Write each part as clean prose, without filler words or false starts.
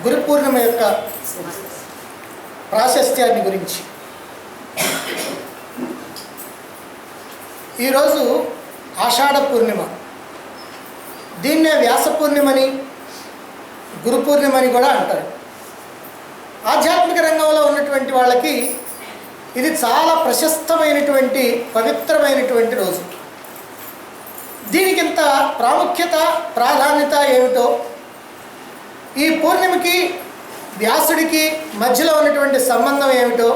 గురు పూర్ణిమ యొక్క ప్రాశస్త్యాన్ని గురించి. ఈరోజు ఆషాఢ పూర్ణిమ. దీన్నే వ్యాస పూర్ణిమని, గురు పూర్ణిమని కూడా అంటారు. ఆధ్యాత్మిక రంగంలో ఉన్నటువంటి వాళ్ళకి ఇది చాలా ప్రశస్తమైనటువంటి పవిత్రమైనటువంటి రోజు. దీనికి ఇంత ప్రాముఖ్యత, ప్రాధాన్యత ఏమిటో, ఈ పూర్ణిమకి వ్యాసుడికి మధ్యలో ఉన్నటువంటి సంబంధం ఏమిటో,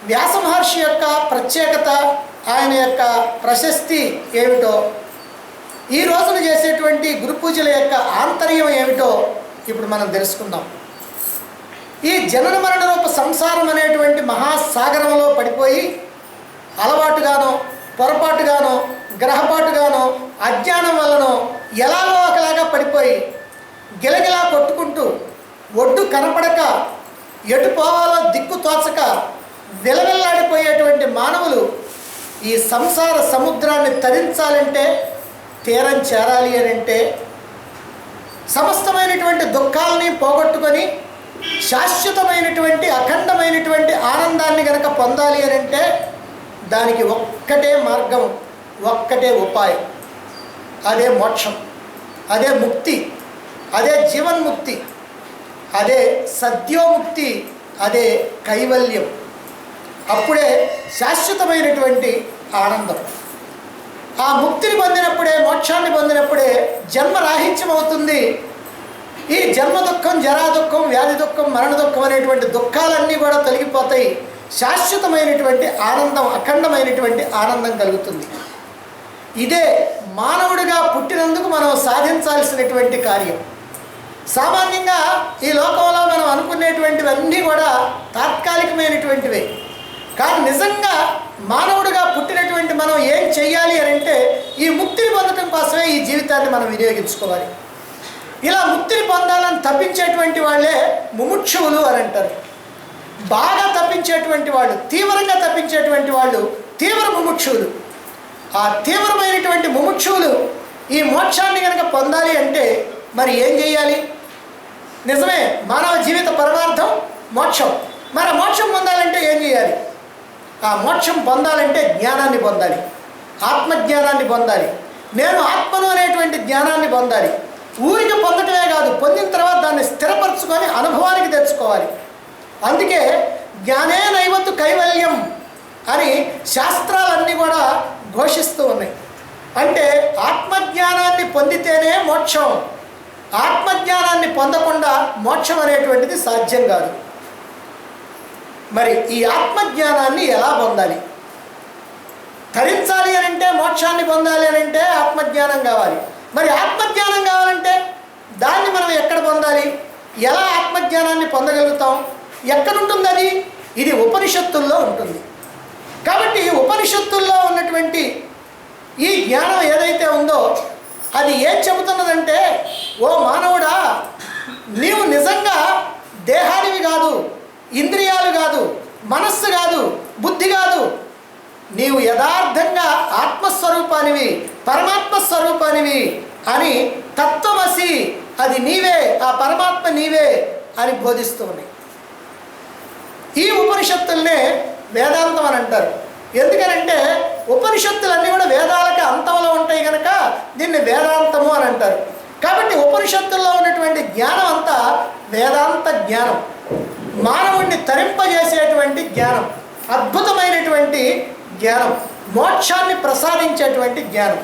వ్యాస మహర్షి యొక్క ప్రత్యేకత, ఆయన యొక్క ప్రశస్తి ఏమిటో, ఈ రోజున చేసేటువంటి గురు పూజల యొక్క ఆంతర్యం ఏమిటో ఇప్పుడు మనం తెలుసుకుందాం. ఈ జనన మరణ రూప సంసారం అనేటువంటి మహాసాగరంలో పడిపోయి అలవాటుగానో, పొరపాటుగానో, గ్రహపాటుగానో, అజ్ఞానం వల్లనో ఎలాగో ఒకలాగా పడిపోయి గిలగిలా కొట్టుకుంటూ ఒడ్డు కనపడక ఎటు పోవాలో దిక్కు తోచక విలవిల్లాడిపోయేటువంటి మానవులు ఈ సంసార సముద్రాన్ని తరించాలంటే, తీరం చేరాలి అని అంటే, సమస్తమైనటువంటి దుఃఖాలని పోగొట్టుకొని శాశ్వతమైనటువంటి అఖండమైనటువంటి ఆనందాన్ని గనక పొందాలి అని అంటే దానికి ఒక్కటే మార్గం, ఒక్కటే ఉపాయం. అదే మోక్షం, అదే ముక్తి, అదే జీవన్ముక్తి, అదే సద్యోముక్తి, అదే కైవల్యం. అప్పుడే శాశ్వతమైనటువంటి ఆనందం. ఆ ముక్తిని పొందినప్పుడే, మోక్షాన్ని పొందినప్పుడే జన్మరాహిత్యం అవుతుంది. ఈ జన్మ దుఃఖం, జరా దుఃఖం, వ్యాధి దుఃఖం, మరణ దుఃఖం అనేటువంటి దుఃఖాలన్నీ కూడా తొలగిపోతాయి. శాశ్వతమైనటువంటి ఆనందం, అఖండమైనటువంటి ఆనందం కలుగుతుంది. ఇదే మానవుడిగా పుట్టినందుకు మనం సాధించాల్సినటువంటి కార్యం. సామాన్యంగా ఈ లోకంలో మనం అనుకునేటువంటివన్నీ కూడా తాత్కాలికమైనటువంటివే. కానీ నిజంగా మానవుడిగా పుట్టినటువంటి మనం ఏం చెయ్యాలి అని అంటే, ఈ ముక్తిని పొందడం కోసమే ఈ జీవితాన్ని మనం వినియోగించుకోవాలి. ఇలా ముక్తిని పొందాలని తప్పించేటువంటి వాళ్ళే ముముక్షువులు అని అంటారు. బాగా తప్పించేటువంటి వాళ్ళు, తీవ్రంగా తప్పించేటువంటి వాళ్ళు తీవ్ర ముముక్షువులు. ఆ తీవ్రమైనటువంటి ముముక్షువులు ఈ మోక్షాన్ని కనుక పొందాలి అంటే మరి ఏం చేయాలి? నిజమే, మానవ జీవిత పరమార్థం మోక్షం. మరి మోక్షం పొందాలంటే ఏం చేయాలి? ఆ మోక్షం పొందాలంటే జ్ఞానాన్ని పొందాలి, ఆత్మజ్ఞానాన్ని పొందాలి. నేను ఆత్మను అనేటువంటి జ్ఞానాన్ని పొందాలి. ఊరికి పొందటమే కాదు, పొందిన తర్వాత దాన్ని స్థిరపరచుకొని అనుభవానికి తెచ్చుకోవాలి. అందుకే జ్ఞానే నైవత్తు కైవల్యం అని శాస్త్రాలన్నీ కూడా ఘోషిస్తూ ఉన్నాయి. అంటే ఆత్మజ్ఞానాన్ని పొందితేనే మోక్షం. ఆత్మజ్ఞానాన్ని పొందకుండా మోక్షం అనేటువంటిది సాధ్యం కాదు. మరి ఈ ఆత్మజ్ఞానాన్ని ఎలా పొందాలి? తరించాలి అని అంటే, మోక్షాన్ని పొందాలి అని అంటే ఆత్మజ్ఞానం కావాలి. మరి ఆత్మజ్ఞానం కావాలంటే దాన్ని మనం ఎక్కడ పొందాలి? ఎలా ఆత్మజ్ఞానాన్ని పొందగలుగుతాం? ఎక్కడుంటుంది అది? ఇది ఉపనిషత్తుల్లో ఉంటుంది. కాబట్టి ఉపనిషత్తుల్లో ఉన్నటువంటి ఈ జ్ఞానం ఏదైతే ఉందో అది ఏం చెబుతున్నదంటే, ఓ మానవుడా, నీవు నిజంగా దేహానివి కాదు, ఇంద్రియాలు కాదు, మనస్సు కాదు, బుద్ధి కాదు. నీవు యథార్థంగా ఆత్మస్వరూపానివి, పరమాత్మ స్వరూపానివి అని తత్వమసి, అది నీవే, ఆ పరమాత్మ నీవే అని బోధిస్తూ ఉన్నాయి. ఈ ఉపనిషత్తుల్నే వేదాంతం అని అంటారు. ఎందుకనంటే ఉపనిషత్తులన్నీ కూడా వేదాలకి అంతంలో ఉంటాయి కనుక దీన్ని వేదాంతము అని అంటారు. కాబట్టి ఉపనిషత్తుల్లో ఉన్నటువంటి జ్ఞానం అంతా వేదాంత జ్ఞానం, మానవుణ్ణి తరింపజేసేటువంటి జ్ఞానం, అద్భుతమైనటువంటి జ్ఞానం, మోక్షాన్ని ప్రసాదించేటువంటి జ్ఞానం.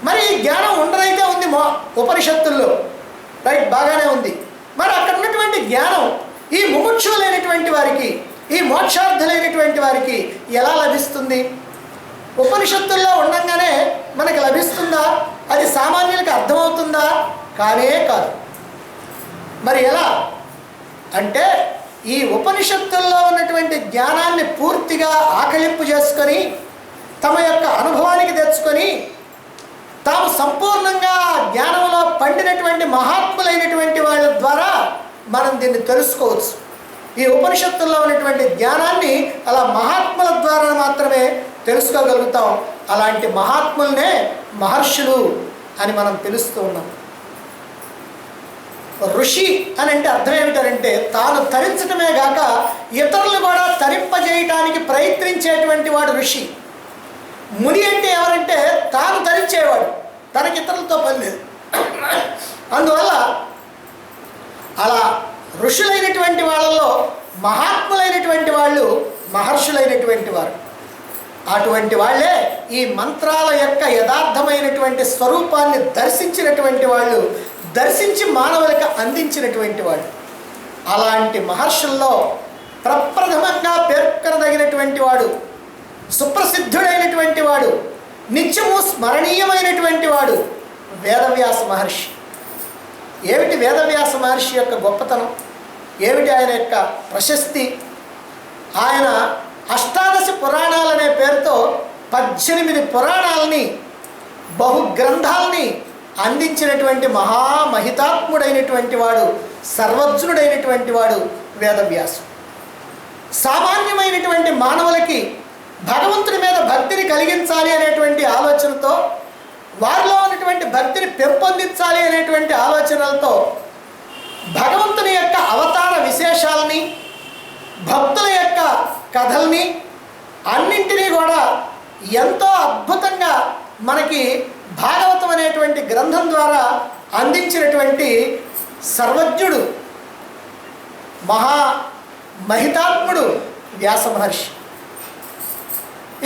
మరి ఈ జ్ఞానం ఉండదైతే ఉంది ఉపనిషత్తుల్లో, రైట్, బాగానే ఉంది. మరి అక్కడ ఉన్నటువంటి జ్ఞానం ఈ ముముక్షులైనటువంటి వారికి, ఈ మోక్షార్థులైనటువంటి వారికి ఎలా లభిస్తుంది? ఉపనిషత్తుల్లో ఉండంగానే మనకి లభిస్తుందా? అది సామాన్యులకు అర్థమవుతుందా? కానే కాదు. మరి ఎలా అంటే, ఈ ఉపనిషత్తుల్లో ఉన్నటువంటి జ్ఞానాన్ని పూర్తిగా ఆకలింపు చేసుకొని, తమ యొక్క అనుభవానికి తెచ్చుకొని, తాము సంపూర్ణంగా జ్ఞానంలో పండినటువంటి మహాత్ములైనటువంటి వాళ్ళ ద్వారా మనం దీన్ని తెలుసుకోవచ్చు. ఈ ఉపనిషత్తుల్లో ఉన్నటువంటి జ్ఞానాన్ని అలా మహాత్ముల ద్వారా మాత్రమే తెలుసుకోగలుగుతాం. అలాంటి మహాత్ములనే మహర్షులు అని మనం పిలుస్తూ ఉన్నాం. ఋషి అని అంటే అర్థం ఏమిటంటే తాను తరించడమే గాక ఇతరులు కూడా తరింపజేయటానికి ప్రయత్నించేటువంటి వాడు ఋషి. ముని అంటే ఎవరంటే తాను తరించేవాడు, తనకి ఇతరులతో పని లేదు. అందువల్ల అలా ఋషులైనటువంటి వాళ్ళలో మహాత్ములైనటువంటి వాళ్ళు మహర్షులైనటువంటి వారు. అటువంటి వాళ్ళే ఈ మంత్రాల యొక్క యథార్థమైనటువంటి స్వరూపాన్ని దర్శించినటువంటి వాళ్ళు, దర్శించి మానవులకు అందించినటువంటి వాళ్ళు. అలాంటి మహర్షుల్లో ప్రప్రథమంగా పేర్కొనదగినటువంటి వాడు, సుప్రసిద్ధుడైనటువంటి వాడు, నిత్యము స్మరణీయమైనటువంటి వాడు వేదవ్యాస మహర్షి. ఏమిటి వేదవ్యాస మహర్షి యొక్క గొప్పతనం, ఏమిటి ఆయన యొక్క ప్రశస్తి? ఆయన అష్టాదశ పురాణాలనే పేరుతో 18 పురాణాలని, బహుగ్రంథాలని అందించినటువంటి మహామహితాత్ముడైనటువంటి వాడు, సర్వజ్ఞుడైనటువంటి వాడు వేదవ్యాసుడు. సామాన్యమైనటువంటి మానవులకి భగవంతుడి మీద భక్తిని కలిగించాలి అనేటువంటి ఆలోచనతో, వారిలో ఉన్నటువంటి భక్తిని పెంపొందించాలి అనేటువంటి ఆలోచనలతో భగవంతుని యొక్క అవతార విశేషాలని, భక్తుల యొక్క కథల్ని అన్నింటినీ కూడా ఎంతో అద్భుతంగా మనకి భాగవతం అనేటువంటి గ్రంథం ద్వారా అందించినటువంటి సర్వజ్ఞుడు, మహితాత్ముడు వ్యాస మహర్షి.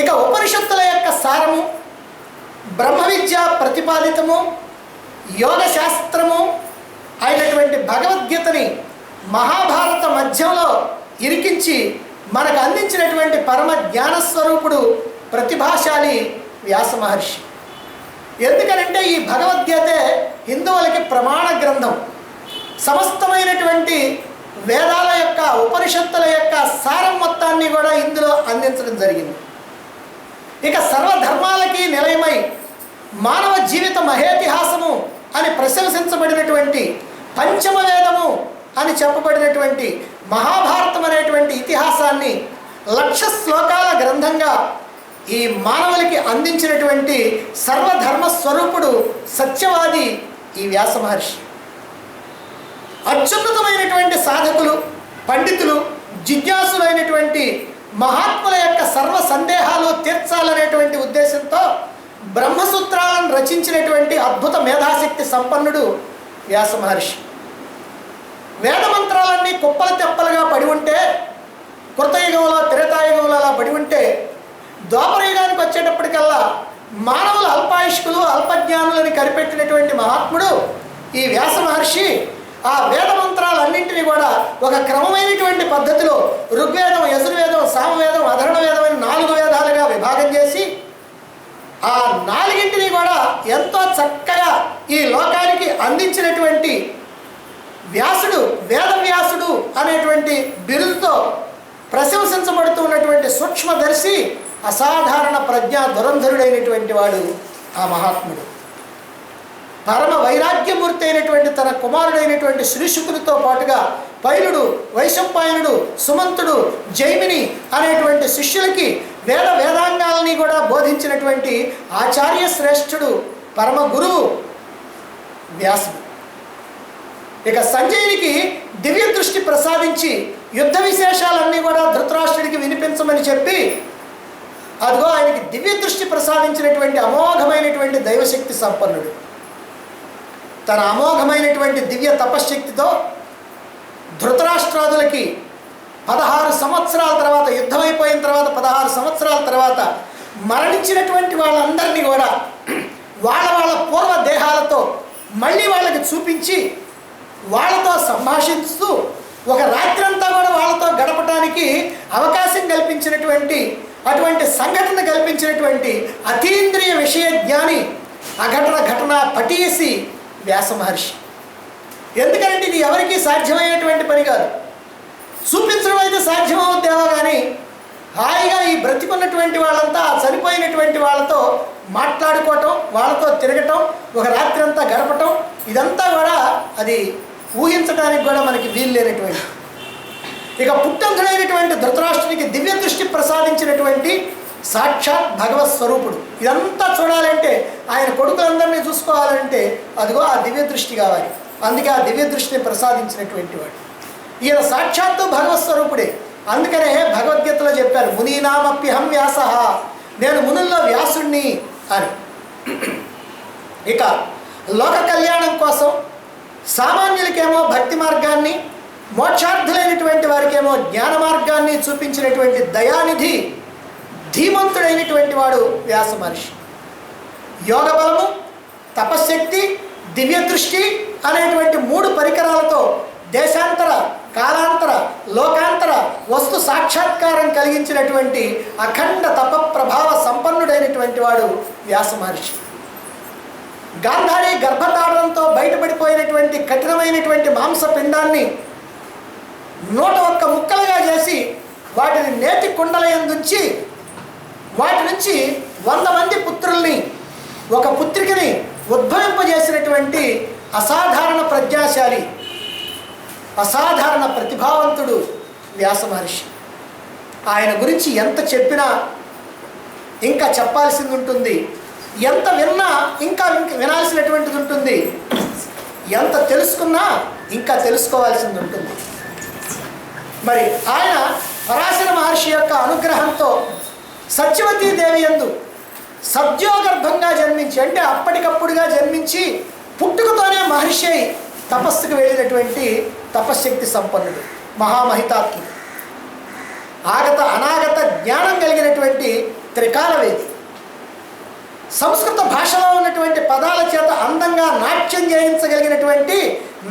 ఇక ఉపనిషత్తుల యొక్క సారము, బ్రహ్మ విద్య ప్రతిపాదితము, యోగ శాస్త్రము అయినటువంటి భగవద్గీతని మహాభారత మధ్యంలో ఇరికించి మనకు అందించినటువంటి పరమ జ్ఞానస్వరూపుడు, ప్రతిభాశాలి వ్యాస మహర్షి. ఎందుకనంటే ఈ భగవద్గీతే హిందువులకి ప్రమాణ గ్రంథం. సమస్తమైనటువంటి వేదాల యొక్క, ఉపనిషత్తుల యొక్క సారం మొత్తాన్ని కూడా ఇందులో అందించడం జరిగింది. ఇక సర్వధర్మాలకి నిలయమై మానవ జీవిత మహేతిహాసము అని ప్రశంసించబడినటువంటి పంచమ వేదము అని చెప్పబడినటువంటి మహాభారతం అనేటువంటి ఇతిహాసాన్ని 1,00,000 శ్లోకాల గ్రంథంగా ఈ మానవులకి అందించినటువంటి సర్వధర్మ స్వరూపుడు, సత్యవాది ఈ వ్యాస మహర్షి. అత్యున్నతమైనటువంటి సాధకులు, పండితులు, జిజ్ఞాసులైనటువంటి మహాత్ముల యొక్క సర్వ సందేహాలు తీర్చాలనేటువంటి ఉద్దేశంతో బ్రహ్మసూత్రాలను రచించినటువంటి అద్భుత మేధాశక్తి సంపన్నుడు వ్యాస మహర్షి. వేదమంత్రాలన్నీ కుప్పల తెప్పలుగా పడి ఉంటే, కృతయుగంలో త్రేతాయుగంలో అలా పడి ఉంటే, ద్వాపరయుగానికి వచ్చేటప్పటికల్లా మానవుల అల్పాయుష్కులు, అల్పజ్ఞానులని కనిపెట్టినటువంటి మహాత్ముడు ఈ వ్యాస మహర్షి ఆ వేద మంత్రాలన్నింటినీ కూడా ఒక క్రమమైనటువంటి పద్ధతిలో ఋగ్వేదం, యజుర్వేదం, సామవేదం, అధర్ణ వేదం అని 4 వేదాలుగా విభాగం చేసి ఆ 4ంటిని కూడా ఎంతో చక్కగా ఈ లోకానికి అందించినటువంటి వ్యాసుడు, వేదవ్యాసుడు అనేటువంటి బిరుదుతో ప్రశంసించబడుతూ ఉన్నటువంటి సూక్ష్మదర్శి, అసాధారణ ప్రజ్ఞా దురంధరుడైనటువంటి వాడు ఆ మహాత్ముడు. పరమ వైరాగ్యమూర్తి అయినటువంటి తన కుమారుడైనటువంటి శ్రీశుకునితో పాటుగా పైలుడు, వైశంపాయనుడు, సుమంతుడు, జైమిని అనేటువంటి శిష్యులకి వేదాంగాలని కూడా బోధించినటువంటి ఆచార్య శ్రేష్ఠుడు, పరమ గురువు వ్యాసుడు. ఇక సంజయునికి దివ్య దృష్టి ప్రసాదించి యుద్ధ విశేషాలన్నీ కూడా ధృతరాష్ట్రుడికి వినిపించమని చెప్పి, అదిగో ఆయనకి దివ్య దృష్టి ప్రసాదించినటువంటి అమోఘమైనటువంటి దైవశక్తి సంపన్నుడు. తన అమోఘమైనటువంటి దివ్య తపశ్శక్తితో ధృతరాష్ట్రాదులకి 16 సంవత్సరాల తర్వాత, యుద్ధమైపోయిన తర్వాత 16 సంవత్సరాల తర్వాత మరణించినటువంటి వాళ్ళందరినీ కూడా వాళ్ళ పూర్వ దేహాలతో మళ్ళీ వాళ్ళకి చూపించి, వాళ్ళతో సంభాషిస్తూ ఒక రాత్రంతా కూడా వాళ్ళతో గడపడానికి అవకాశం కల్పించినటువంటి, అటువంటి సంఘటన కల్పించినటువంటి అతీంద్రియ విషయ జ్ఞాని, అఘటన ఘటన పటీసి వ్యాస మహర్షి. ఎందుకంటే ఇది ఎవరికీ సాధ్యమయ్యేటువంటి పని కాదు. చూపించడం అయితే సాధ్యమవుద్దేమో కానీ హాయిగా ఈ బ్రతికున్నటువంటి వాళ్ళంతా చనిపోయినటువంటి వాళ్ళతో మాట్లాడుకోవటం, వాళ్ళతో తిరగటం, ఒక రాత్రి అంతా గడపటం, ఇదంతా కూడా అది ఊహించడానికి కూడా మనకి వీలు లేనటువంటి. ఇక పుట్టంతుడైనటువంటి ధృతరాష్ట్రునికి దివ్య దృష్టి ప్రసాదించినటువంటి సాక్షాత్ భగవత్ స్వరూపుడు. ఇదంతా చూడాలంటే, ఆయన కొడుకులందరినీ చూసుకోవాలంటే అదిగో ఆ దివ్య దృష్టి కావాలి. అందుకే ఆ దివ్య దృష్టిని ప్రసాదించినటువంటి వాడు. ఈయన సాక్షాత్తు భగవత్ స్వరూపుడే. అందుకనే భగవద్గీతలో చెప్పారు, మునీనామప్యహం వ్యాస, నేను మునుల్లో వ్యాసుణ్ణి అని. ఇక లోక కళ్యాణం కోసం సామాన్యులకేమో భక్తి మార్గాన్ని, మోక్షార్థులైనటువంటి వారికేమో జ్ఞాన మార్గాన్ని చూపించినటువంటి దయానిధి, ధీమంతుడైనటువంటి వాడు వ్యాస మహర్షి. యోగ బలము, తపశ్శక్తి, దివ్య దృష్టి అనేటువంటి 3 పరికరాలతో దేశాంతర, కాలాంతర, లోకాంతర వస్తు సాక్షాత్కారం కలిగించినటువంటి అఖండ తప ప్రభావ సంపన్నుడైనటువంటి వాడు వ్యాస మహర్షి. గాంధారి గర్భతాడంతో బయటపడిపోయినటువంటి కఠినమైనటువంటి మాంసపిండాన్ని 101 ముక్కలుగా చేసి వాటిని నేతి కుండలయందుంచి వాటి నుంచి 100 మంది పుత్రుల్ని, ఒక పుత్రికని ఉద్భవింపజేసినటువంటి అసాధారణ ప్రజ్ఞాశాలి, అసాధారణ ప్రతిభావంతుడు వ్యాస మహర్షి. ఆయన గురించి ఎంత చెప్పినా ఇంకా చెప్పాల్సింది ఉంటుంది, ఎంత విన్నా ఇంకా వినాల్సినటువంటిది ఉంటుంది, ఎంత తెలుసుకున్నా ఇంకా తెలుసుకోవాల్సింది ఉంటుంది. మరి ఆయన పరాశర మహర్షి యొక్క అనుగ్రహంతో సత్యవతీదేవి యందు సద్యోగర్భంగా జన్మించి, అంటే అప్పటికప్పుడుగా జన్మించి పుట్టుకతోనే మహర్షి అయి తపస్సుకు వెళ్ళినటువంటి తపశ్శక్తి సంపన్నుడు, మహామహితాత్ముడు, ఆగత అనాగత జ్ఞానం కలిగినటువంటి త్రికాలవేది. సంస్కృత భాషలో ఉన్నటువంటి పదాల చేత అందంగా నాట్యం చేయించగలిగినటువంటి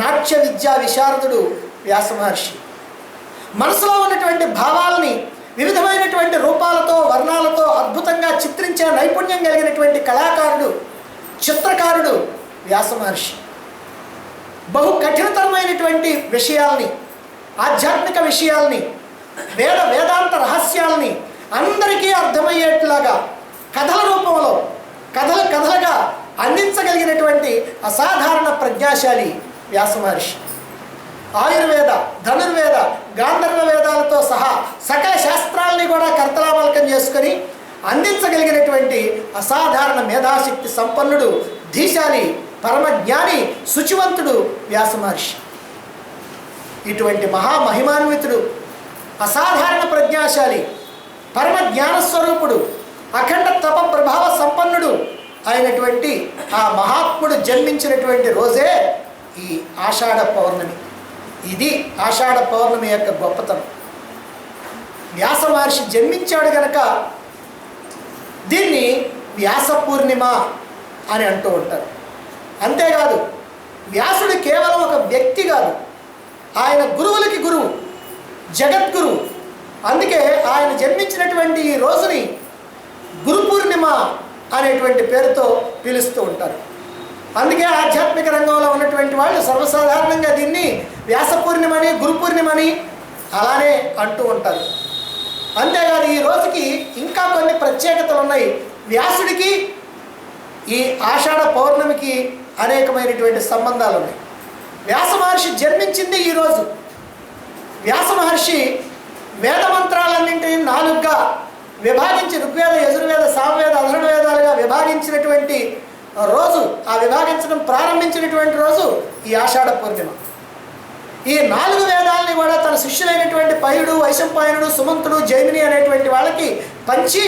నాట్య విద్యా విశారదుడు వ్యాస మహర్షి. మనసులో ఉన్నటువంటి భావాల్ని వివిధమైనటువంటి రూపాలతో, వర్ణాలతో అద్భుతంగా చిత్రించే నైపుణ్యం కలిగినటువంటి కళాకారుడు, చిత్రకారుడు వ్యాస మహర్షి. బహు కఠినతరమైనటువంటి విషయాల్ని, ఆధ్యాత్మిక విషయాల్ని, వేదాంత రహస్యాల్ని అందరికీ అర్థమయ్యేట్లాగా కథల రూపంలో, కథలుగా అందించగలిగినటువంటి అసాధారణ ప్రజ్ఞాశాలి వ్యాస మహర్షి. ఆయుర్వేద, ధనుర్వేద, గాంధర్వ వేదాలతో సహా సకల శాస్త్రాల్ని కూడా కర్తలామలకం చేసుకొని అందించగలిగినటువంటి అసాధారణ మేధాశక్తి సంపన్నుడు, ధీశాలి, పరమజ్ఞాని, శుచివంతుడు వ్యాస మహర్షి. ఇటువంటి మహామహిమాన్వితుడు, అసాధారణ ప్రజ్ఞాశాలి, పరమ జ్ఞానస్వరూపుడు, అఖండ తప ప్రభావ సంపన్నుడు అయినటువంటి ఆ మహాత్ముడు జన్మించినటువంటి రోజే ఈ ఆషాఢ పౌర్ణమి. ఇది ఆషాఢ పౌర్ణమి యొక్క గొప్పతనం. వ్యాస మహర్షి జన్మించాడు గనక దీన్ని వ్యాస పూర్ణిమ అని అంటూ ఉంటారు. అంతేకాదు, వ్యాసుడు కేవలం ఒక వ్యక్తి కాదు, ఆయన గురువులకి గురువు, జగద్గురువు. అందుకే ఆయన జన్మించినటువంటి ఈ రోజుని గురు పూర్ణిమ అనేటువంటి పేరుతో పిలుస్తూ ఉంటారు. అందుకే ఆధ్యాత్మిక రంగంలో ఉన్నటువంటి వాళ్ళు సర్వసాధారణంగా దీన్ని వ్యాస పూర్ణిమని, గురు పూర్ణిమని అలానే అంటూ ఉంటారు. అంతేకాదు, ఈ రోజుకి ఇంకా కొన్ని ప్రత్యేకతలు ఉన్నాయి. వ్యాసుడికి ఈ ఆషాఢ పౌర్ణమికి అనేకమైనటువంటి సంబంధాలు ఉన్నాయి. వ్యాస మహర్షి జన్మించింది ఈరోజు. వ్యాస మహర్షి వేద మంత్రాలన్నింటినీ 4గా విభాగించి, ఋగ్వేద, యజుర్వేద, సామవేద, అధర్వవేదాలుగా విభాగించినటువంటి రోజు, ఆ విభాగించడం ప్రారంభించినటువంటి రోజు ఈ ఆషాఢ పూర్ణిమ. ఈ 4 వేదాలని కూడా తన శిష్యులైనటువంటి పయుడు, వైశంపాయనుడు, సుమంతుడు, జైమిని అనేటువంటి వాళ్ళకి పంచి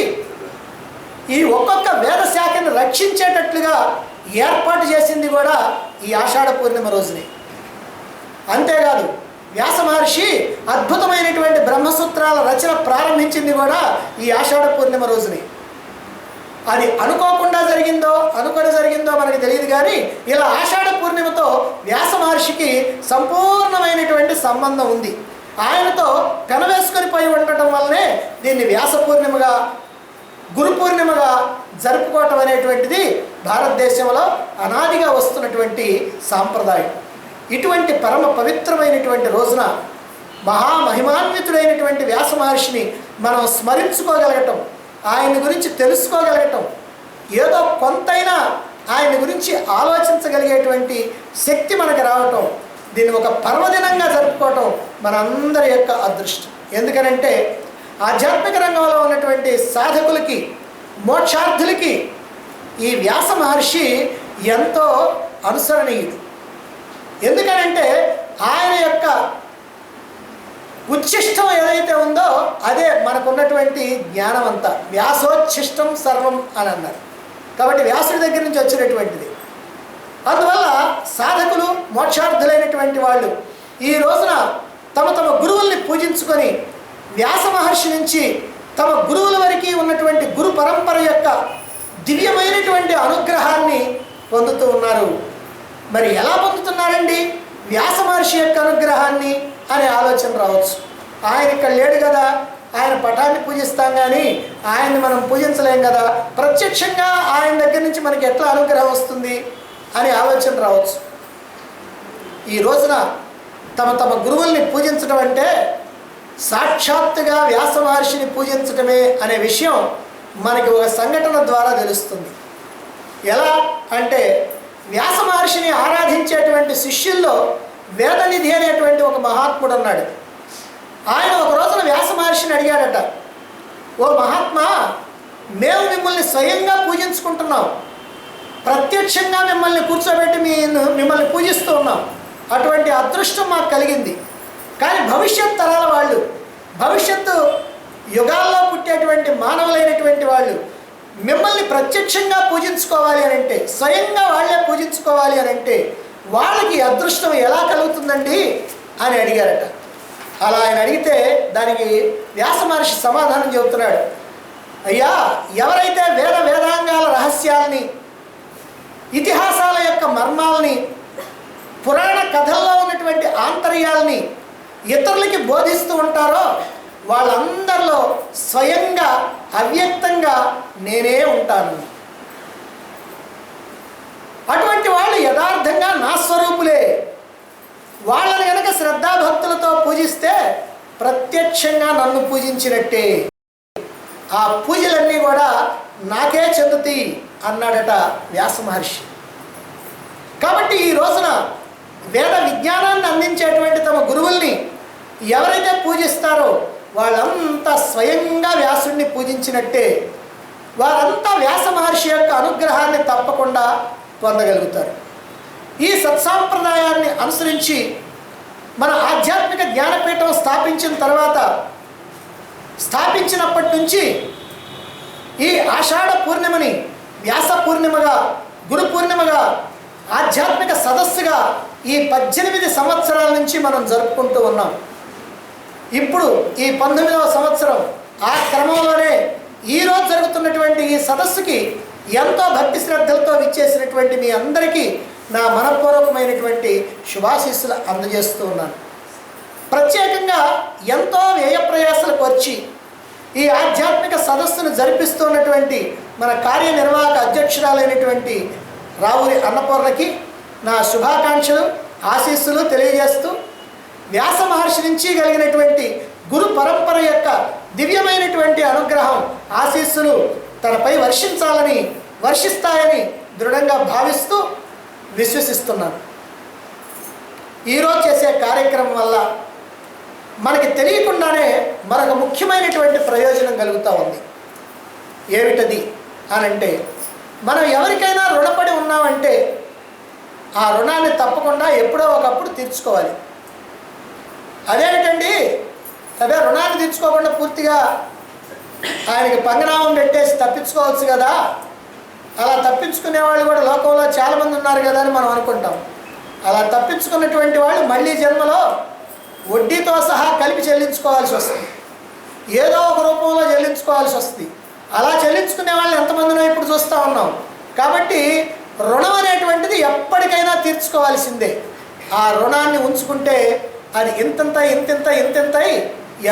ఈ ఒక్కొక్క వేద శాఖను రక్షించేటట్లుగా ఏర్పాటు చేసింది కూడా ఈ ఆషాఢ పూర్ణిమ రోజునే. అంతేకాదు, వ్యాస మహర్షి అద్భుతమైనటువంటి బ్రహ్మసూత్రాల రచన ప్రారంభించింది కూడా ఈ ఆషాఢ పూర్ణిమ రోజునే. అది అనుకోకుండా జరిగిందో అనుకొని జరిగిందో మనకు తెలియదు, కానీ ఇలా ఆషాఢ పూర్ణిమతో వ్యాస మహర్షికి సంపూర్ణమైనటువంటి సంబంధం ఉంది. ఆయనతో పెనవేసుకొని పోయి ఉండటం వల్లనే దీన్ని వ్యాస పూర్ణిమగా, గురు పూర్ణిమగా జరుపుకోవటం అనేటువంటిది భారతదేశంలో అనాదిగా వస్తున్నటువంటి సాంప్రదాయం. ఇటువంటి పరమ పవిత్రమైనటువంటి రోజున మహామహిమాన్వితుడైనటువంటి వ్యాస మహర్షిని మనం స్మరించుకోగలగటం, ఆయన గురించి తెలుసుకోగలగటం, ఏదో కొంతైనా ఆయన గురించి ఆలోచించగలిగేటువంటి శక్తి మనకు రావటం, దీన్ని ఒక పర్వదినంగా జరుపుకోవటం మనందరి యొక్క అదృష్టం. ఎందుకనంటే ఆధ్యాత్మిక రంగంలో ఉన్నటువంటి సాధకులకి, మోక్షార్థులకి ఈ వ్యాస మహర్షి ఎంతో అనుసరణీయుడు. ఎందుకనంటే ఆయన యొక్క ఉచ్ఛిష్టం ఏదైతే ఉందో అదే మనకున్నటువంటి జ్ఞానం అంతా. వ్యాసోచ్ఛిష్టం సర్వం అని అన్నారు. కాబట్టి వ్యాసుడి దగ్గర నుంచి వచ్చినటువంటిది. అందువల్ల సాధకులు మోక్షార్థులైనటువంటి వాళ్ళు ఈ రోజున తమ తమ గురువుల్ని పూజించుకొని వ్యాస మహర్షి నుంచి తమ గురువుల వరకు ఉన్నటువంటి గురు పరంపర యొక్క దివ్యమైనటువంటి అనుగ్రహాన్ని పొందుతూ ఉన్నారు. మరి ఎలా పొందుతున్నారండి వ్యాస మహర్షి యొక్క అనుగ్రహాన్ని అనే ఆలోచన రావచ్చు. ఆయన ఇక్కడ లేడు కదా, ఆయన పటాన్ని పూజిస్తాం కానీ ఆయన్ని మనం పూజించలేం కదా, ప్రత్యక్షంగా ఆయన దగ్గర నుంచి మనకి ఎట్లా అనుగ్రహం వస్తుంది అనే ఆలోచన రావచ్చు. ఈ రోజున తమ తమ గురువుల్ని పూజించడం అంటే సాక్షాత్తుగా వ్యాస మహర్షిని పూజించటమే అనే విషయం మనకి ఒక సంఘటన ద్వారా తెలుస్తుంది. ఎలా అంటే వ్యాస మహర్షిని ఆరాధించేటువంటి శిష్యుల్లో వేదనిధి అనేటువంటి ఒక మహాత్ముడు ఉన్నాడు. ఆయన ఒక రోజున వ్యాస మహర్షిని అడిగాడట, ఓ మహాత్మా, మేము మిమ్మల్ని స్వయంగా పూజించుకుంటున్నాం, ప్రత్యక్షంగా మిమ్మల్ని కూర్చోబెట్టి మిమ్మల్ని పూజిస్తూ ఉన్నాం, అటువంటి అదృష్టం మాకు కలిగింది. కానీ భవిష్యత్ తరాల వాళ్ళు, భవిష్యత్తు యుగాల్లో పుట్టేటువంటి మానవులైనటువంటి వాళ్ళు మిమ్మల్ని ప్రత్యక్షంగా పూజించుకోవాలి అని అంటే, స్వయంగా వాళ్ళే పూజించుకోవాలి అని అంటే వాళ్ళకి అదృష్టం ఎలా కలుగుతుందండి అని అడిగారట. అలా ఆయన అడిగితే దానికి వ్యాస మహర్షి సమాధానం చెబుతున్నాడు. అయ్యా, ఎవరైతే వేదాంగాల రహస్యాల్ని, ఇతిహాసాల యొక్క మర్మాలని, పురాణ కథల్లో ఉన్నటువంటి ఆంతర్యాల్ని ఇతరులకి బోధిస్తూ ఉంటారో వాళ్ళందరిలో స్వయంగా అవ్యక్తంగా నేనే ఉంటాను. అటువంటి వాళ్ళు యథార్థంగా నా స్వరూపులే. వాళ్ళని కనుక శ్రద్ధాభక్తులతో పూజిస్తే ప్రత్యక్షంగా నన్ను పూజించినట్టే, ఆ పూజలన్నీ కూడా నాకే చెందుతాయి అన్నాడట వ్యాస మహర్షి. కాబట్టి ఈ రోజున వేద విజ్ఞానాన్ని అందించేటువంటి తమ గురువుల్ని ఎవరైతే పూజిస్తారో వాళ్ళంతా స్వయంగా వ్యాసుడిని పూజించినట్టే. వారంతా వ్యాస మహర్షి యొక్క అనుగ్రహాన్ని తప్పకుండా పొందగలుగుతారు. ఈ సత్సాంప్రదాయాన్ని అనుసరించి మన ఆధ్యాత్మిక జ్ఞానపీఠం స్థాపించినప్పటి నుంచి ఈ ఆషాఢ పూర్ణిమని వ్యాస పూర్ణిమగా, గురు పూర్ణిమగా, ఆధ్యాత్మిక సదస్సుగా ఈ 18 సంవత్సరాల నుంచి మనం జరుపుకుంటూ ఉన్నాం. ఇప్పుడు ఈ 19వ సంవత్సరం. ఆ క్రమంలోనే ఈరోజు జరుగుతున్నటువంటి ఈ సదస్సుకి ఎంతో భక్తి శ్రద్ధలతో విచ్చేసినటువంటి మీ అందరికీ నా మనపూర్వకమైనటువంటి శుభాశీస్సులు అందజేస్తూ ఉన్నాను. ప్రత్యేకంగా ఎంతో వ్యయ ప్రయాసలకు వచ్చి ఈ ఆధ్యాత్మిక సదస్సును జరిపిస్తున్నటువంటి మన కార్యనిర్వాహక అధ్యక్షురాలైనటువంటి రావురి అన్నపూర్ణకి నా శుభాకాంక్షలు, ఆశీస్సులు తెలియజేస్తూ వ్యాస మహర్షి నుంచి కలిగినటువంటి గురు పరంపర యొక్క దివ్యమైనటువంటి అనుగ్రహం, ఆశీస్సులు తనపై వర్షిస్తాయని దృఢంగా భావిస్తూ విశ్వసిస్తున్నాను. ఈరోజు చేసే కార్యక్రమం వల్ల మనకి తెలియకుండానే మరొక ముఖ్యమైనటువంటి ప్రయోజనం కలుగుతూ ఉంది. ఏమిటది అనంటే, మనం ఎవరికైనా రుణపడి ఉన్నామంటే ఆ రుణాన్ని తప్పకుండా ఎప్పుడో ఒకప్పుడు తీర్చుకోవాలి. అదేమిటండి, అదే రుణాన్ని తీర్చుకోకుండా పూర్తిగా ఆయనకి పంగనామం పెట్టేసి తప్పించుకోవచ్చు కదా, అలా తప్పించుకునే వాళ్ళు కూడా లోకంలో చాలామంది ఉన్నారు కదా అని మనం అనుకుంటాం. అలా తప్పించుకున్నటువంటి వాళ్ళు మళ్ళీ జన్మలో వడ్డీతో సహా కలిపి చెల్లించుకోవాల్సి వస్తుంది, ఏదో ఒక రూపంలో చెల్లించుకోవాల్సి వస్తుంది. అలా చెల్లించుకునే వాళ్ళు ఎంతమందినో ఇప్పుడు చూస్తూ ఉన్నాం. కాబట్టి రుణం అనేటువంటిది ఎప్పటికైనా తీర్చుకోవాల్సిందే. ఆ రుణాన్ని ఉంచుకుంటే అది ఇంతింత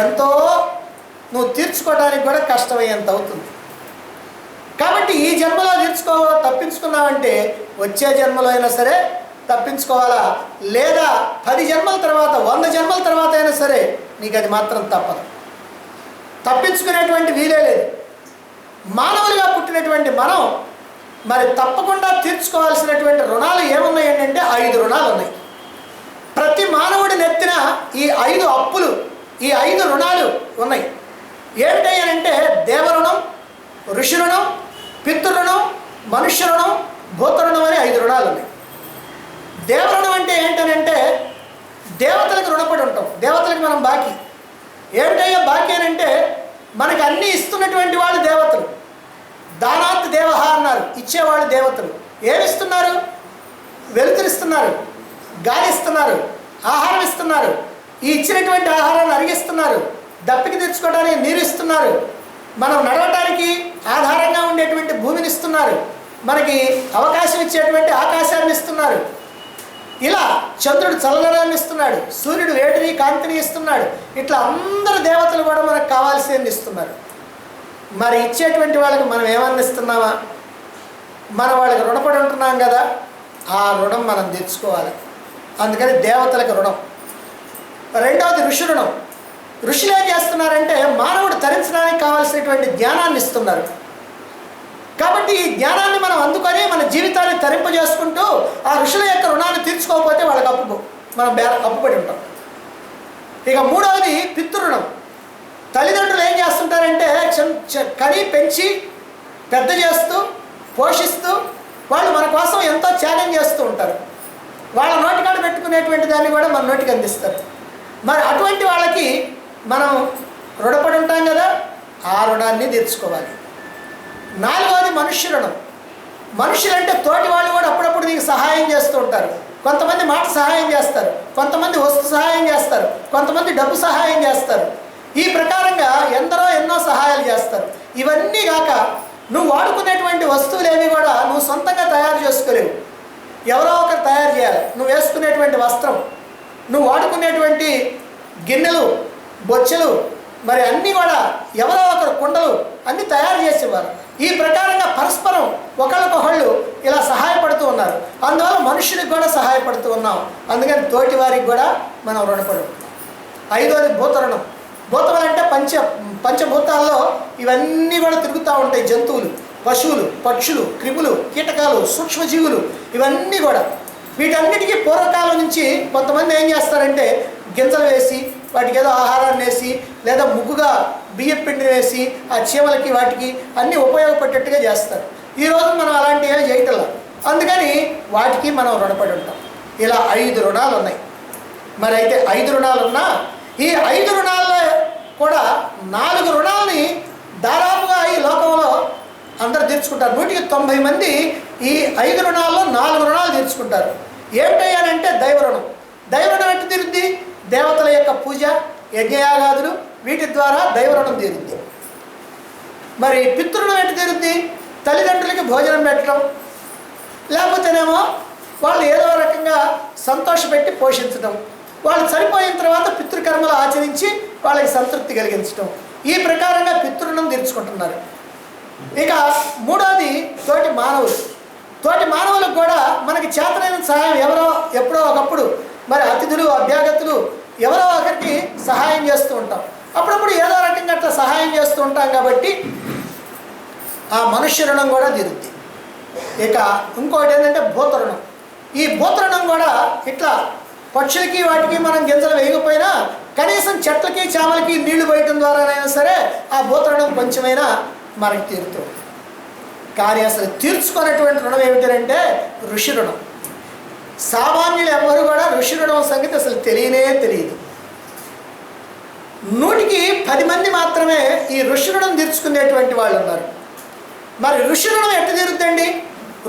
ఎంతో నువ్వు తీర్చుకోవడానికి కూడా కష్టమయ్యేంత అవుతుంది. కాబట్టి ఈ జన్మలో తప్పించుకున్నావంటే వచ్చే జన్మలో అయినా సరే తప్పించుకోవాలా, లేదా 10 జన్మల తర్వాత 100 జన్మల తర్వాత అయినా సరే నీకు అది మాత్రం తప్పదు. తప్పించుకునేటువంటి వీలే లేదు. మానవులుగా పుట్టినటువంటి మనం మరి తప్పకుండా తీర్చుకోవాల్సినటువంటి రుణాలు ఏమున్నాయి అంటే 5 రుణాలు ఉన్నాయి. ప్రతి మానవుడి నెత్తిన ఈ 5 అప్పులు, ఈ 5 రుణాలు ఉన్నాయి. ఏమిటంటే దేవరుణం, ఋషి రుణం, పితృ రుణం, మనుష్య రుణం, భూత రుణం అని 5 రుణాలు ఉన్నాయి. దేవరుణం అంటే అంటే ఏంటనంటే దేవతలకు రుణపడి ఉంటాం. దేవతలకు మనం బాకీ. ఏమిటయ్యా బాకీ అని అంటే మనకు అన్నీ ఇస్తున్నటువంటి వాళ్ళు దేవతలు. దానాత్ దేవహ అన్నారు, ఇచ్చేవాళ్ళు దేవతలు. ఏమిస్తున్నారు? వెలుతురిస్తున్నారు, గాలి ఇస్తున్నారు, ఆహారం ఇస్తున్నారు. ఈ ఇచ్చినటువంటి ఆహారాన్ని అరిగిస్తున్నారు, దప్పికి తెచ్చుకోవడానికి నీరు ఇస్తున్నారు, మనం నడవటానికి ఆధారంగా ఉండేటువంటి భూమిని ఇస్తున్నారు, మనకి అవకాశం ఇచ్చేటువంటి ఆకాశాన్ని ఇస్తున్నారు. ఇలా చంద్రుడు చల్లదనాన్ని ఇస్తున్నాడు, సూర్యుడు వేడిని కాంతిని ఇస్తున్నాడు. ఇట్లా అందరు దేవతలు కూడా మనకు కావాల్సింది ఇస్తున్నారు. మరి ఇచ్చేటువంటి వాళ్ళకి మనం ఏమన్నిస్తున్నామా? మనం వాళ్ళకి రుణపడి ఉంటున్నాం కదా, ఆ రుణం మనం తెచ్చుకోవాలి. అందుకని దేవతలకు రుణం. రెండవది ఋషి రుణం. ఋషులు ఏం చేస్తున్నారంటే మానవుడు తరించడానికి కావాల్సినటువంటి జ్ఞానాన్ని ఇస్తున్నారు. కాబట్టి ఈ జ్ఞానాన్ని మనం అందుకొని మన జీవితాన్ని తరింపజేసుకుంటూ ఆ ఋషుల యొక్క రుణాన్ని తీర్చుకోకపోతే వాళ్ళకి మనం అప్పుపడి ఉంటాం. ఇక మూడవది పితృరుణం. తల్లిదండ్రులు ఏం చేస్తుంటారంటే కని పెంచి పెద్ద చేస్తూ పోషిస్తూ వాళ్ళు మన కోసం ఎంతో త్యాగం చేస్తూ ఉంటారు. వాళ్ళ నోటికాడ పెట్టుకునేటువంటి దాన్ని కూడా మన నోటికి అందిస్తారు. మరి అటువంటి వాళ్ళకి మనం రుణపడి ఉంటాం కదా, ఆ రుణాన్ని తీర్చుకోవాలి. నాలుగవది మనుష్య రుణం. మనుషులంటే తోటి వాళ్ళు కూడా అప్పుడప్పుడు నీకు సహాయం చేస్తూ ఉంటారు. కొంతమంది మాట సహాయం చేస్తారు, కొంతమంది వస్తు సహాయం చేస్తారు, కొంతమంది డబ్బు సహాయం చేస్తారు. ఈ ప్రకారంగా ఎందరో ఎన్నో సహాయాలు చేస్తారు. ఇవన్నీ కాక నువ్వు వాడుకునేటువంటి వస్తువులేవి కూడా నువ్వు సొంతంగా తయారు చేసుకోలేవు, ఎవరో ఒకరు తయారు చేయాలి. నువ్వు వేసుకునేటువంటి వస్త్రం, నువ్వు వాడుకునేటువంటి గిన్నెలు, బొచ్చెలు, మరి అన్నీ కూడా ఎవరో ఒకరు కుండలు అన్నీ తయారు చేసేవారు. ఈ ప్రకారంగా పరస్పరం ఒకళ్ళకొకళ్ళు ఇలా సహాయపడుతూ ఉన్నారు. అందువల్ల మనుషులకు కూడా సహాయపడుతూ ఉన్నాం. అందుకని తోటి వారికి కూడా మనం రుణపడి ఉంటాం. ఐదోది భూతరుణం. భూతములు అంటే పంచభూతాల్లో ఇవన్నీ కూడా తిరుగుతూ ఉంటాయి. జంతువులు, పశువులు, పక్షులు, క్రిములు, కీటకాలు, సూక్ష్మజీవులు, ఇవన్నీ కూడా. వీటన్నిటికీ పూర్వకాలం నుంచి కొంతమంది ఏం చేస్తారంటే గింజలు వేసి వాటికి ఏదో ఆహారాన్ని వేసి లేదా ముగ్గుగా బియ్యం పిండి వేసి ఆ చీమలకి వాటికి అన్నీ ఉపయోగపడేట్టుగా చేస్తారు. ఈరోజు మనం అలాంటివి ఏమీ చేయటంలా. అందుకని వాటికి మనం రుణపడి ఉంటాం. ఇలా 5 రుణాలు ఉన్నాయి. మరి అయితే 5 రుణాలు ఉన్నా ఈ 5 రుణాల్లో కూడా 4 రుణాలని దాదాపుగా ఈ లోకంలో అందరు తీర్చుకుంటారు. 190 మంది ఈ 5 రుణాల్లో 4 రుణాలు తీర్చుకుంటారు. ఏమిటయ్యానంటే దైవ రుణం. దైవ రుణం ఎట్టు తీరుద్ది? దేవతల యొక్క పూజ, యజ్ఞయాగాదులు, వీటి ద్వారా దైవ రుణం తీరుద్ది. మరి పితృరుణం ఎట్టు తీరుద్ది? తల్లిదండ్రులకి భోజనం పెట్టడం, లేకపోతేనేమో వాళ్ళు ఏదో రకంగా సంతోషపెట్టి పోషించడం, వాళ్ళు చనిపోయిన తర్వాత పితృకర్మలు ఆచరించి వాళ్ళకి సంతృప్తి కలిగించడం. ఈ ప్రకారంగా పితృరుణం తీర్చుకుంటున్నారు. ఇక మూడోది తోటి మానవులు. తోటి మానవులకు కూడా మనకి చేతనైన సహాయం ఎవరో ఎప్పుడో ఒకప్పుడు మరి అతిథులు, అభ్యాగతులు ఎవరో ఒకరికి సహాయం చేస్తూ ఉంటాం. అప్పుడప్పుడు ఏదో రకంగా అట్లా సహాయం చేస్తూ ఉంటాం కాబట్టి ఆ మనుష్య రుణం కూడా తీరుద్ది. ఇక ఇంకోటి ఏంటంటే భూతరుణం. ఈ భూతరుణం కూడా ఇట్లా పక్షులకి వాటికి మనం గింజలు వేయకపోయినా కనీసం చెట్లకి చేమలకి నీళ్లు పోయటం ద్వారానైనా సరే ఆ భూతరుణం కొంచెమైనా మనకి తీరుతుంది. కానీ అసలు తీర్చుకున్నటువంటి రుణం ఏమిటంటే ఋషి రుణం. సామాన్యులు ఎవ్వరు కూడా ఋషి రుణం సంగతి అసలు తెలియదు. 100కి 10 మంది మాత్రమే ఈ ఋషి రుణం తీర్చుకునేటువంటి వాళ్ళు ఉన్నారు. మరి ఋషి రుణం ఎట్టు తీరుద్దండి?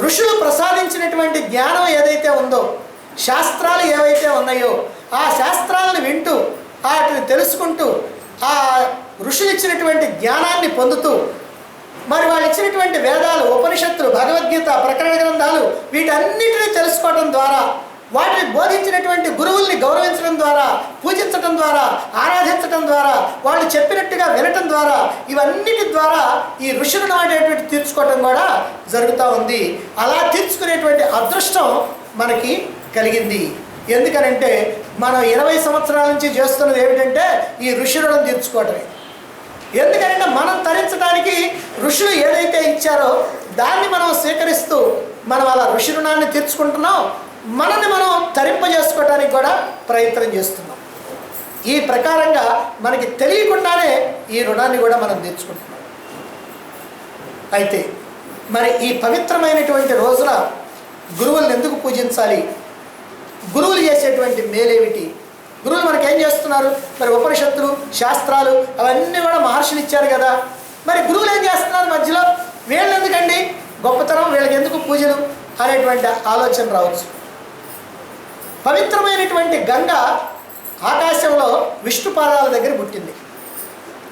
ఋషులు ప్రసాదించినటువంటి జ్ఞానం ఏదైతే ఉందో, శాస్త్రాలు ఏవైతే ఉన్నాయో ఆ శాస్త్రాలను వింటూ వాటిని తెలుసుకుంటూ ఆ ఋషులు ఇచ్చినటువంటి జ్ఞానాన్ని పొందుతూ మరి వాళ్ళు ఇచ్చినటువంటి వేదాలు, ఉపనిషత్తులు, భగవద్గీత, ప్రకరణ గ్రంథాలు వీటన్నిటిని తెలుసుకోవడం ద్వారా, వాటిని బోధించినటువంటి గురువుల్ని గౌరవించడం ద్వారా, పూజించడం ద్వారా, ఆరాధించడం ద్వారా, వాళ్ళు చెప్పినట్టుగా వినటం ద్వారా, ఇవన్నిటి ద్వారా ఈ ఋషులను అనేటువంటి తీర్చుకోవడం కూడా జరుగుతూ ఉంది. అలా తీర్చుకునేటువంటి అదృష్టం మనకి కలిగింది. ఎందుకనంటే మనం 20 సంవత్సరాల నుంచి చేస్తున్నది ఏమిటంటే ఈ ఋషి రుణం తీర్చుకోవటమే. ఎందుకంటే మనం తరించడానికి ఋషులు ఏదైతే ఇచ్చారో దాన్ని మనం స్వీకరిస్తూ మనం అలా ఋషి రుణాన్ని తీర్చుకుంటున్నాం. మనల్ని మనం తరింపజేసుకోవడానికి కూడా ప్రయత్నం చేస్తున్నాం. ఈ ప్రకారంగా మనకి తెలియకుండానే ఈ రుణాన్ని కూడా మనం తీర్చుకుంటున్నాం. అయితే మరి ఈ పవిత్రమైనటువంటి రోజున గురువులను ఎందుకు పూజించాలి? గురువులు చేసేటువంటి మేలేమిటి? గురువులు మనకేం చేస్తున్నారు? మరి ఉపనిషత్తులు, శాస్త్రాలు అవన్నీ కూడా మహర్షులు ఇచ్చారు కదా. మరి గురువులు ఏం చేస్తున్నారు మధ్యలో? వీళ్ళు ఎందుకండి గొప్పతనం, వీళ్ళకి ఎందుకు పూజలు అనేటువంటి ఆలోచన రావచ్చు. పవిత్రమైనటువంటి గంగ ఆకాశంలో విష్ణు పాదాల దగ్గర పుట్టింది.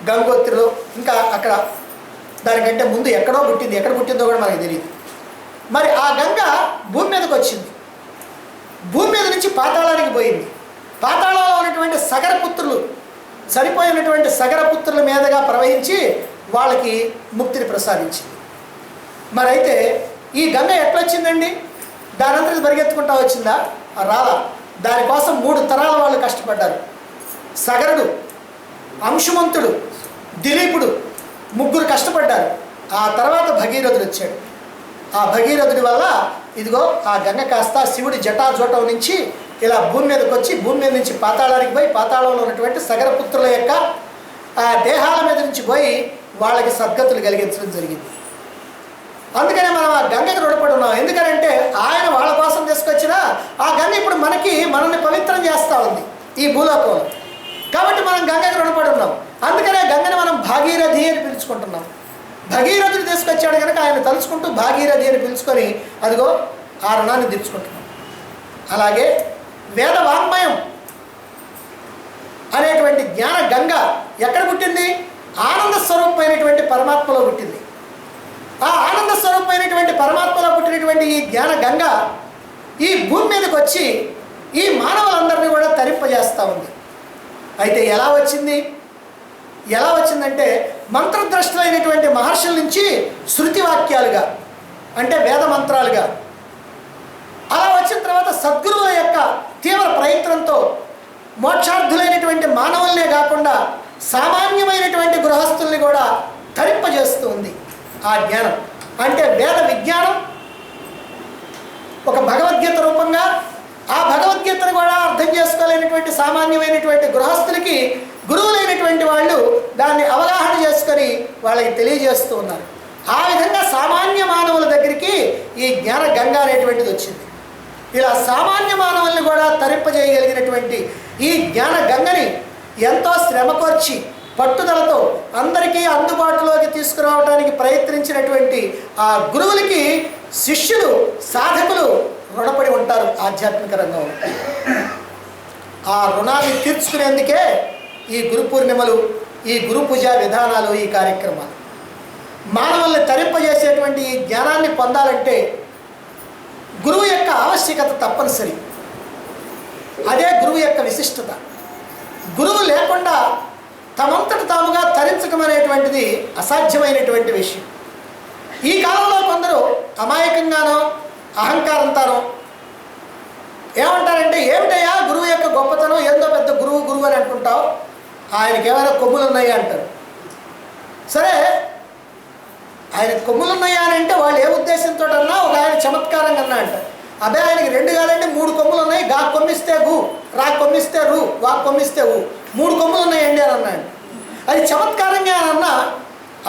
గంగోత్రిలో, ఇంకా అక్కడ దానికంటే ముందు ఎక్కడో పుట్టింది. ఎక్కడ పుట్టిందో కూడా మనకు తెలియదు. మరి ఆ గంగ భూమి మీదకి వచ్చింది. భూమి మీద నుంచి పాతాళానికి పోయింది. పాతాళంలో ఉన్నటువంటి సగరపుత్రులు, చనిపోయినటువంటి సగరపుత్రుల మీదుగా ప్రవహించి వాళ్ళకి ముక్తిని ప్రసాదించింది. మరి అయితే ఈ గంగ ఎట్లొచ్చిందండి? దానంతటి పరిగెత్తుకుంటా వచ్చిందా? రాలా. దానికోసం 3 తరాల వాళ్ళు కష్టపడ్డారు. సగరుడు, అంశుమంతుడు, దిలీపుడు, 3 కష్టపడ్డారు. ఆ తర్వాత భగీరథుడు వచ్చాడు. ఆ భగీరథుడి వల్ల ఇదిగో ఆ గంగ కాస్త శివుడి జటాజోటం నుంచి ఇలా భూమి మీదకి వచ్చి, భూమి మీద నుంచి పాతాళానికి పోయి, పాతాళంలో ఉన్నటువంటి సగరపుత్రుల యొక్క ఆ దేహాల మీద నుంచి పోయి వాళ్ళకి సద్గతులు కలిగించడం జరిగింది. అందుకనే మనం ఆ గంగకి రుణపడి ఉన్నాం. ఎందుకంటే ఆయన వాళ్ళ కోసం తీసుకొచ్చిన ఆ గంగ ఇప్పుడు మనల్ని పవిత్రం చేస్తూ ఉంది ఈ భూలోకంలో. కాబట్టి మనం గంగకి రుణపడి ఉన్నాం. అందుకనే గంగని మనం భాగీరథి అని పిలుచుకుంటున్నాం. భగీరథుడు తీసుకొచ్చాడు కనుక ఆయన తలుచుకుంటూ భాగీరథి అని పిలుచుకొని అదిగో ఆ రుణాన్ని తీర్చుకుంటున్నాం. అలాగే వేద వాంగ్మయం అనేటువంటి జ్ఞాన గంగ ఎక్కడ పుట్టింది? ఆనంద స్వరూపమైనటువంటి పరమాత్మలో పుట్టింది. ఆ ఆనంద స్వరూపమైనటువంటి పరమాత్మలో పుట్టినటువంటి ఈ జ్ఞాన గంగ ఈ భూమి మీదకి వచ్చి ఈ మానవులందరినీ కూడా తరింపజేస్తూ ఉంది. అయితే ఎలా వచ్చిందంటే మంత్రద్రష్టమైనటువంటి మహర్షుల నుంచి శృతి వాక్యాలుగా, అంటే వేద మంత్రాలుగా అలా వచ్చిన తర్వాత సద్గురువుల యొక్క తీవ్ర ప్రయత్నంతో మోక్షార్థులైనటువంటి మానవులనే కాకుండా సామాన్యమైనటువంటి గృహస్థుల్ని కూడా తరింపజేస్తూ ఉంది ఆ జ్ఞానం. అంటే వేద విజ్ఞానం ఒక భగవద్గీత రూపంగా, ఆ భగవద్గీతను కూడా అర్థం చేసుకోలేనటువంటి సామాన్యమైనటువంటి గృహస్థులకి గురువులైనటువంటి వాళ్ళు దాన్ని అవగాహన చేసుకొని వాళ్ళకి తెలియజేస్తూ ఉన్నారు. ఆ విధంగా సామాన్య మానవుల దగ్గరికి ఈ జ్ఞాన గంగ అనేటువంటిది వచ్చింది. ఇలా సామాన్య మానవుల్ని కూడా తరింపజేయగలిగినటువంటి ఈ జ్ఞాన గంగని ఎంతో శ్రమకొర్చి పట్టుదలతో అందరికీ అందుబాటులోకి తీసుకురావడానికి ప్రయత్నించినటువంటి ఆ గురువులకి శిష్యులు, సాధకులు రుణపడి ఉంటారు ఆధ్యాత్మిక రంగంలో. ఆ రుణాన్ని తీర్చుకునేందుకే ఈ గురు పూర్ణిమలు, ఈ గురు పూజ విధానాలు, ఈ కార్యక్రమాలు. మానవుల్ని తరింపజేసేటువంటి ఈ జ్ఞానాన్ని పొందాలంటే గురువు యొక్క ఆవశ్యకత తప్పనిసరి. అదే గురువు యొక్క విశిష్టత. గురువు లేకుండా తమంతట తాముగా తరించడం అనేటువంటిది అసాధ్యమైనటువంటి విషయం. ఈ కాలంలో కొందరు అమాయకంగానో అహంకారంతానో ఏమంటారంటే, ఏమిటయ్యా గురువు యొక్క గొప్పతనం, ఏందో పెద్ద గురువు అని అంటుంటావు, ఆయనకి ఏమైనా కొమ్ములు ఉన్నాయా అంటారు. సరే, ఆయన కొమ్ములు ఉన్నాయా అని అంటే వాళ్ళు ఏ ఉద్దేశంతో అన్నా ఒక ఆయన చమత్కారంగా అన్నా అంటారు. అదే ఆయనకి 2 కాదండి 3 కొమ్ములు ఉన్నాయి, గా కొమ్మిస్తే గు, రా కొమ్మిస్తే రు, వా కొమ్మిస్తే ఊ, 3 కొమ్ములు ఉన్నాయండి అని అన్నాడు. అది చమత్కారంగా అని అన్నా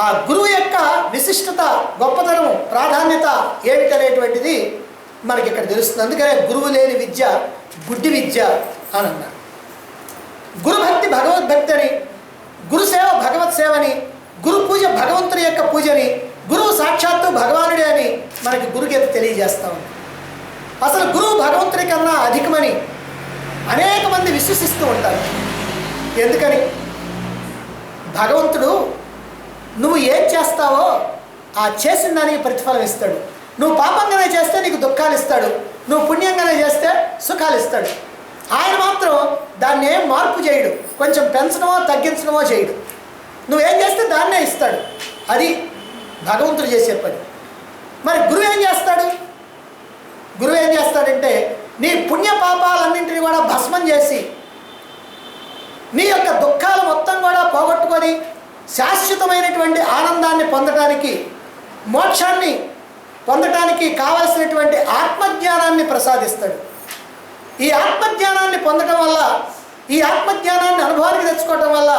ఆ గురువు యొక్క విశిష్టత, గొప్పతనము, ప్రాధాన్యత ఏమిటనేటువంటిది మనకి ఇక్కడ తెలుస్తుంది. అందుకనే గురువు లేని విద్య గుడ్డి విద్య అని అన్నారు. గురుభక్తి భగవద్భక్తి అని, గురుసేవ భగవత్ సేవని, గురు పూజ భగవంతుని యొక్క పూజని, గురువు సాక్షాత్తు భగవానుడే అని మనకి గురుగీత తెలియజేస్తా ఉంది. అసలు గురువు భగవంతుని కన్నా అధికమని అనేక మంది విశ్వసిస్తూ ఉంటారు. ఎందుకని? భగవంతుడు నువ్వు ఏం చేస్తావో ఆ చేసిన దానికి ప్రతిఫలం ఇస్తాడు. నువ్వు పాపంగానే చేస్తే నీకు దుఃఖాలు ఇస్తాడు, నువ్వు పుణ్యంగానే చేస్తే సుఖాలు ఇస్తాడు. ఆయన మాత్రం దాన్ని ఏం మార్పు చేయడు, కొంచెం పెంచడమో తగ్గించడమో చేయడు. నువ్వేం చేస్తే దాన్నే ఇస్తాడు. అది భగవంతుడు చేసే పని. మరి గురువు ఏం చేస్తాడు? గురువు ఏం చేస్తాడంటే నీ పుణ్య పాపాలన్నింటినీ కూడా భస్మం చేసి నీ యొక్క దుఃఖాలు మొత్తం కూడా పోగొట్టుకొని శాశ్వతమైనటువంటి ఆనందాన్ని పొందడానికి, మోక్షాన్ని పొందడానికి కావలసినటువంటి ఆత్మజ్ఞానాన్ని ప్రసాదిస్తాడు. ఈ ఆత్మజ్ఞానాన్ని పొందడం వల్ల, ఈ ఆత్మజ్ఞానాన్ని అనుభవానికి తెచ్చుకోవడం వల్ల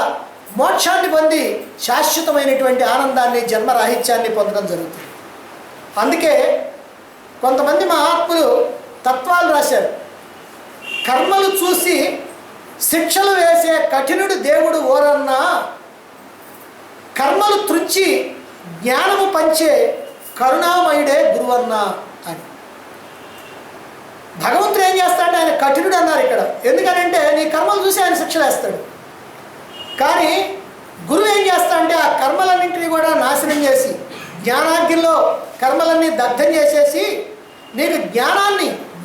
మోక్షాన్ని పొంది శాశ్వతమైనటువంటి ఆనందాన్ని, జన్మరాహిత్యాన్ని పొందడం జరుగుతుంది. అందుకే కొంతమంది మహాత్ములు తత్వాలు రాశారు. కర్మలు చూసి శిక్షలు వేసే కఠినుడు దేవుడు ఓరన్నా, కర్మలు త్రుంచి జ్ఞానము పంచే కరుణామయుడే గురువన్నా అని. భగవంతుడు ఏం చేస్తాడంటే ఆయన కఠినుడు అన్నారు ఇక్కడ. ఎందుకనంటే నీ కర్మలు చూసి ఆయన శిక్షలు వేస్తాడు. కానీ గురువు ఏం చేస్తాడంటే ఆ కర్మలన్నింటినీ కూడా నాశనం చేసి, జ్ఞానాగ్నిలో కర్మలన్నీ దగ్ధం చేసేసి నీకు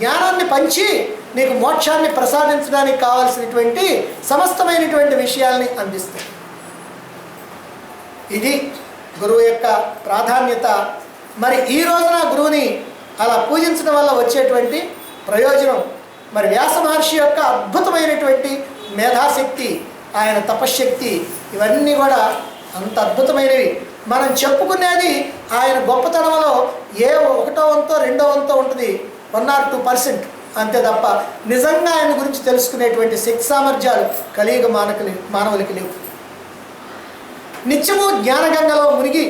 జ్ఞానాన్ని పంచి నీకు మోక్షాన్ని ప్రసాదించడానికి కావాల్సినటువంటి సమస్తమైనటువంటి విషయాల్ని అందిస్తాడు. ఇది గురువు యొక్క ప్రాధాన్యత. మరి ఈ రోజున గురువుని అలా పూజించడం వల్ల వచ్చేటువంటి ప్రయోజనం, మరి వ్యాస మహర్షి యొక్క అద్భుతమైనటువంటి మేధాశక్తి, ఆయన తపశ్శక్తి, ఇవన్నీ కూడా అంత అద్భుతమైనవి. మనం చెప్పుకునేది ఆయన గొప్పతనంలో ఏ 1వ వంతో 2వ వంతో ఉంటుంది, 1 or 2% అంతే తప్ప నిజంగా ఆయన గురించి తెలుసుకునేటువంటి శక్తి సామర్థ్యాలు కలియుగ మానవులకి లేవు. నిత్యము జ్ఞానగంగలో మునిగి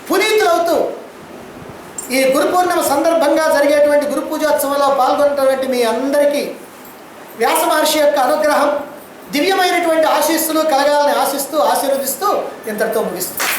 పునీతులవుతూ ఈ గురు పూర్ణిమ సందర్భంగా జరిగేటువంటి గురు పూజోత్సవంలో పాల్గొన్నటువంటి మీ అందరికీ వ్యాస మహర్షి యొక్క అనుగ్రహం, దివ్యమైనటువంటి ఆశీస్సులు కలగాలని ఆశిస్తూ ఆశీర్వదిస్తూ ఇంతటితో ముగిస్తుంది.